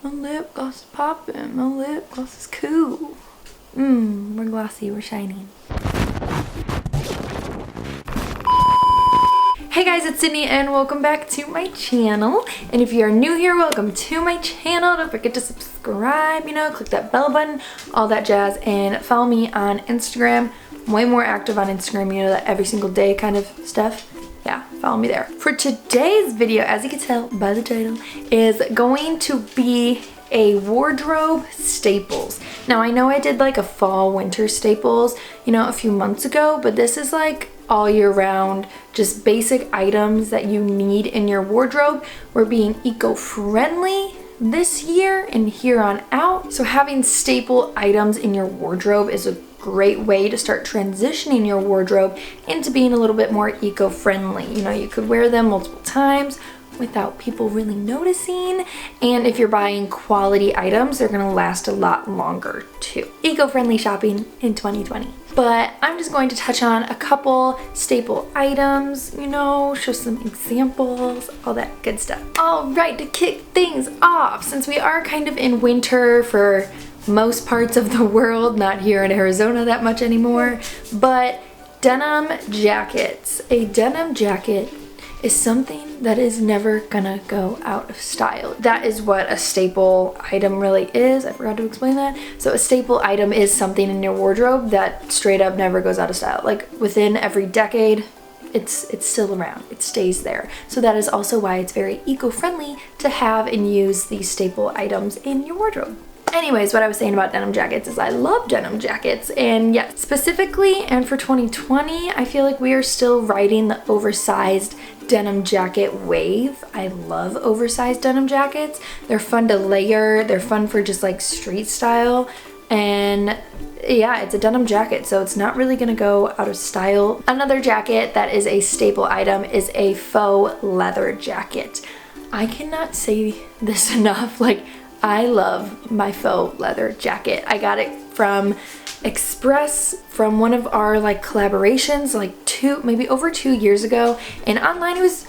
My lip gloss is popping. My lip gloss is cool. We're glossy, we're shining. Hey guys, it's Sydney and welcome back to my channel. And if you are new here, welcome to my channel. Don't forget to subscribe, click that bell button, all that jazz, and follow me on Instagram. I'm way more active on Instagram, that every single day kind of stuff. Yeah, follow me there. For today's video, as you can tell by the title, is going to be a wardrobe staples. Now I know I did like a fall winter staples, a few months ago, but this is like all year round, just basic items that you need in your wardrobe. We're being eco-friendly this year and here on out. So having staple items in your wardrobe is a great way to start transitioning your wardrobe into being a little bit more eco-friendly. You could wear them multiple times without people really noticing, and if you're buying quality items, they're gonna last a lot longer too. Eco-friendly shopping in 2020. But I'm just going to touch on a couple staple items, show some examples, all that good stuff. All right, to kick things off, since we are kind of in winter for most parts of the world, not here in Arizona that much anymore, but denim jackets. A denim jacket is something that is never gonna go out of style. That is what a staple item really is. I forgot to explain that. So a staple item is something in your wardrobe that straight up never goes out of style. Like within every decade, it's still around, it stays there. So that is also why it's very eco-friendly to have and use these staple items in your wardrobe. Anyways, what I was saying about denim jackets is I love denim jackets, and yeah, specifically and for 2020, I feel like we are still riding the oversized denim jacket wave. I love oversized denim jackets. They're fun to layer, they're fun for just like street style, and yeah, it's a denim jacket, so it's not really gonna go out of style. Another jacket that is a staple item is a faux leather jacket. I cannot say this enough, like, I love my faux leather jacket. I got it from Express from one of our like collaborations like maybe over 2 years ago, and online it was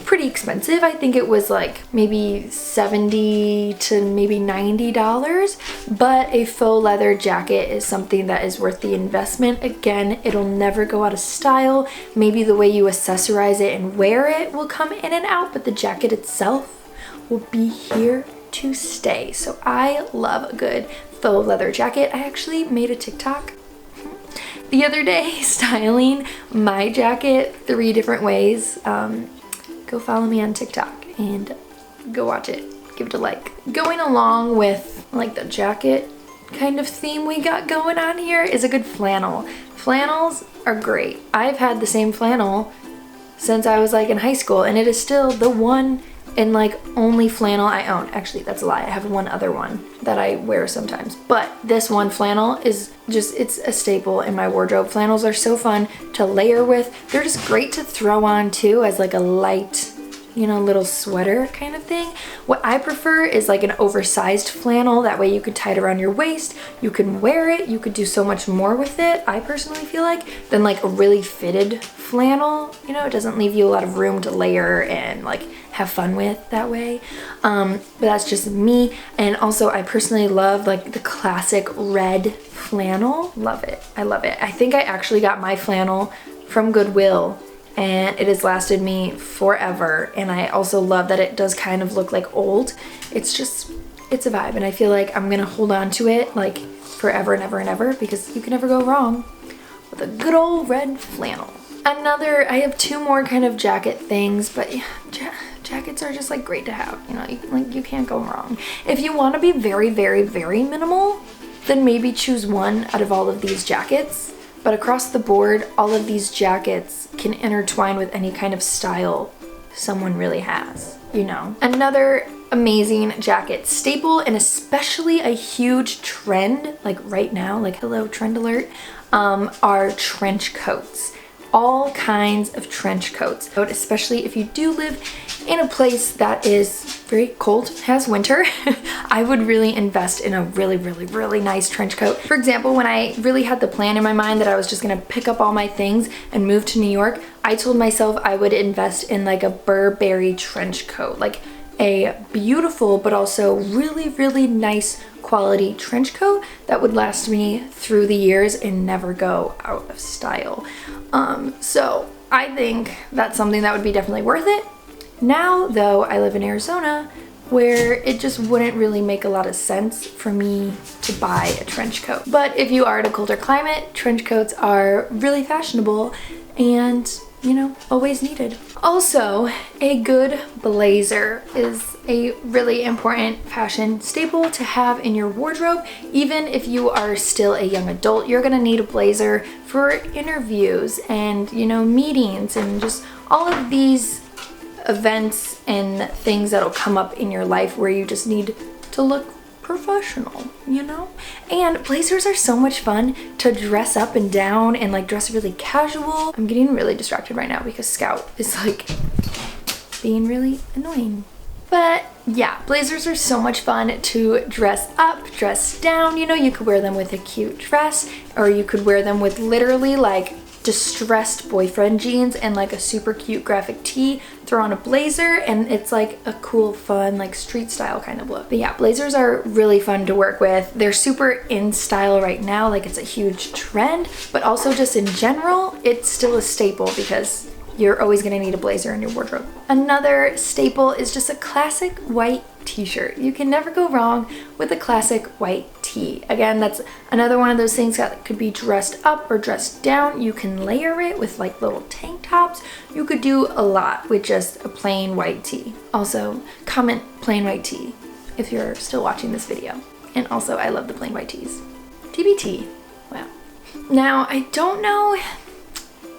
pretty expensive. I think it was like maybe $70 to maybe $90, but a faux leather jacket is something that is worth the investment. Again, it'll never go out of style. Maybe the way you accessorize it and wear it will come in and out, but the jacket itself will be here to stay. So I love a good faux leather jacket. I actually made a TikTok the other day styling my jacket 3 different ways. Go follow me on TikTok and go watch it. Give it a like. Going along with like the jacket kind of theme we got going on here is a good flannel. Flannels are great. I've had the same flannel since I was like in high school, and it is still the one and like only flannel I own. Actually, that's a lie. I have one other one that I wear sometimes, but this one flannel is just, it's a staple in my wardrobe. Flannels are so fun to layer with. They're just great to throw on too as like a light, little sweater kind of thing. What I prefer is like an oversized flannel. That way you could tie it around your waist. You can wear it. You could do so much more with it, I personally feel like, than like a really fitted flannel. It doesn't leave you a lot of room to layer and like have fun with that way. But that's just me. And also I personally love like the classic red flannel. Love it. I love it. I think I actually got my flannel from Goodwill, and it has lasted me forever. And I also love that it does kind of look like old. It's a vibe, and I feel like I'm gonna hold on to it like forever and ever and ever, because you can never go wrong with a good old red flannel. I have 2 more kind of jacket things, but yeah, jackets are just like great to have, you can't go wrong. If you want to be very, very, very minimal, then maybe choose one out of all of these jackets. But across the board, all of these jackets can intertwine with any kind of style someone really has, Another amazing jacket staple, and especially a huge trend, like right now, like hello trend alert, are trench coats. All kinds of trench coats, especially if you do live in a place that is very cold, has winter. I would really invest in a really, really, really nice trench coat. For example, when I really had the plan in my mind that I was just gonna pick up all my things and move to New York, I told myself I would invest in like a Burberry trench coat. Like a beautiful but also really, really nice quality trench coat that would last me through the years and never go out of style. So I think that's something that would be definitely worth it. Now though, I live in Arizona, where it just wouldn't really make a lot of sense for me to buy a trench coat. But if you are in a colder climate, trench coats are really fashionable and, you know, always needed. Also, a good blazer is a really important fashion staple to have in your wardrobe. Even if you are still a young adult, you're gonna need a blazer for interviews and, you know, meetings and just all of these events and things that'll come up in your life where you just need to look professional, you know? And blazers are so much fun to dress up and down and like dress really casual. I'm getting really distracted right now because Scout is like being really annoying. But yeah, blazers are so much fun to dress up, dress down. You know, you could wear them with a cute dress, or you could wear them with literally like distressed boyfriend jeans and like a super cute graphic tee, throw on a blazer, and it's like a cool, fun, like street style kind of look. But yeah, blazers are really fun to work with. They're super in style right now, like it's a huge trend, but also just in general, it's still a staple because you're always gonna need a blazer in your wardrobe. Another staple is just a classic white t-shirt. You can never go wrong with a classic white tee. Again, that's another one of those things that could be dressed up or dressed down. You can layer it with like little tank tops. You could do a lot with just a plain white tee. Also, comment plain white tee if you're still watching this video. And also, I love the plain white tees. TBT. Wow. Now, I don't know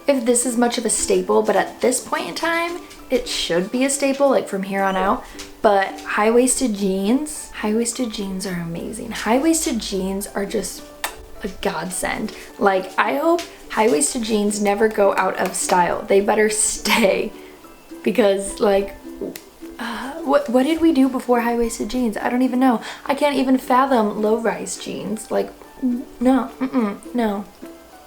if this is much of a staple, but at this point in time, it should be a staple, like from here on out. But high-waisted jeans are amazing. High-waisted jeans are just a godsend. Like, I hope high-waisted jeans never go out of style. They better stay, because like, what did we do before high-waisted jeans? I don't even know. I can't even fathom low-rise jeans. Like, no, no.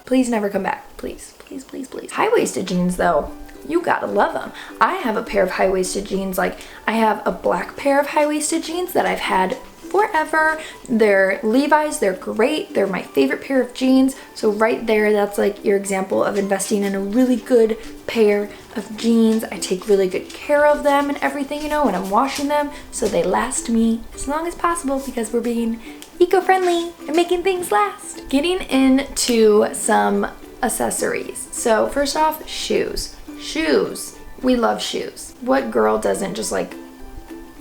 Please never come back, please, please, please, please. High-waisted jeans though, you gotta love them. I have a pair of high-waisted jeans. Like, I have a black pair of high-waisted jeans that I've had forever. They're Levi's, they're great. They're my favorite pair of jeans. So right there, that's like your example of investing in a really good pair of jeans. I take really good care of them and everything, you know, when I'm washing them, so they last me as long as possible because we're being eco-friendly and making things last. Getting into some accessories. So first off, shoes. Shoes. We love shoes. What girl doesn't just like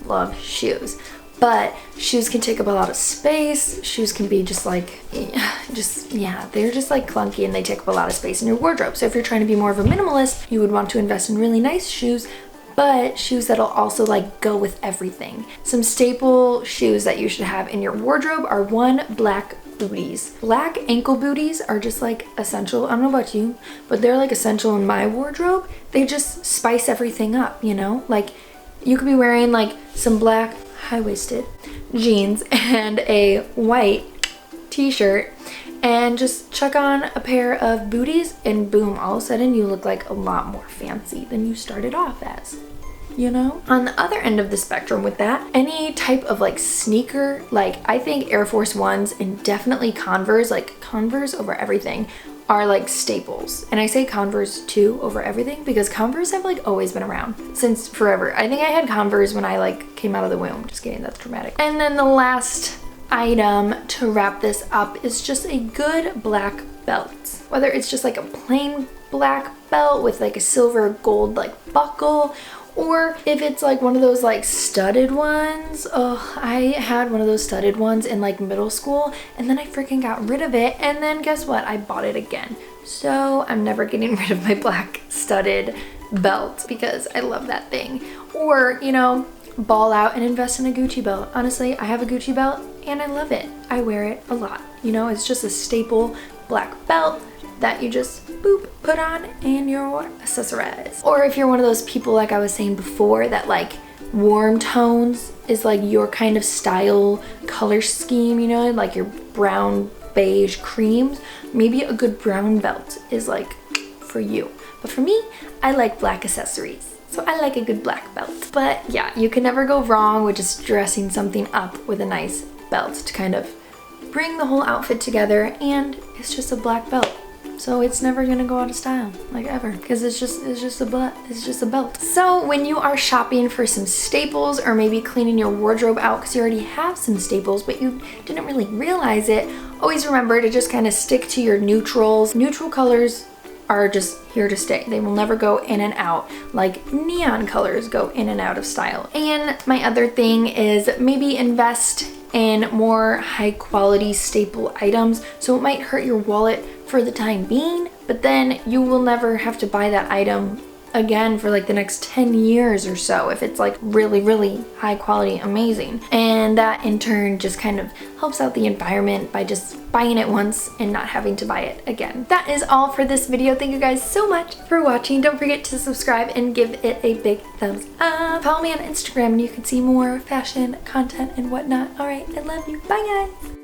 love shoes? But shoes can take up a lot of space. Shoes can be just like, yeah, they're just like clunky and they take up a lot of space in your wardrobe. So if you're trying to be more of a minimalist, you would want to invest in really nice shoes, but shoes that'll also like go with everything. Some staple shoes that you should have in your wardrobe are one, black booties. Black ankle booties are just like essential. I don't know about you, but they're like essential in my wardrobe. They just spice everything up, you know? Like, you could be wearing like some black high-waisted jeans and a white t-shirt and just chuck on a pair of booties and boom, all of a sudden you look like a lot more fancy than you started off as, you know? On the other end of the spectrum with that, any type of like sneaker, like I think Air Force Ones and definitely Converse, like Converse over everything, are like staples. And I say Converse too over everything because Converse have like always been around since forever. I think I had Converse when I like came out of the womb. Just kidding, that's dramatic. And then the last item to wrap this up is just a good black belt. Whether it's just like a plain black belt with like a silver gold like buckle, or if it's like one of those like studded ones. Oh, I had one of those studded ones in like middle school and then I freaking got rid of it, and then guess what? I bought it again. So I'm never getting rid of my black studded belt because I love that thing. Or, you know, ball out and invest in a Gucci belt. Honestly, I have a Gucci belt and I love it. I wear it a lot. You know, it's just a staple black belt that you just boop put on and you're accessorized. Or if you're one of those people, like I was saying before, that like warm tones is like your kind of style color scheme, you know, like your brown, beige, creams, maybe a good brown belt is like for you. But for me, I like black accessories. So I like a good black belt. But yeah, you can never go wrong with just dressing something up with a nice belt to kind of bring the whole outfit together, and it's just a black belt. So it's never gonna go out of style, like ever, because it's just a belt. So when you are shopping for some staples, or maybe cleaning your wardrobe out because you already have some staples but you didn't really realize it, always remember to just kind of stick to your neutrals. Neutral colors are just here to stay. They will never go in and out like neon colors go in and out of style. And my other thing is maybe invest in more high quality staple items. So it might hurt your wallet for the time being, but then you will never have to buy that item again for like the next 10 years or so if it's like really high quality, amazing. And that in turn just kind of helps out the environment by just buying it once and not having to buy it again. That is all for this video. Thank you guys so much for watching. Don't forget to subscribe and give it a big thumbs up. Follow me on Instagram and you can see more fashion content and whatnot. All right, I love you. Bye guys.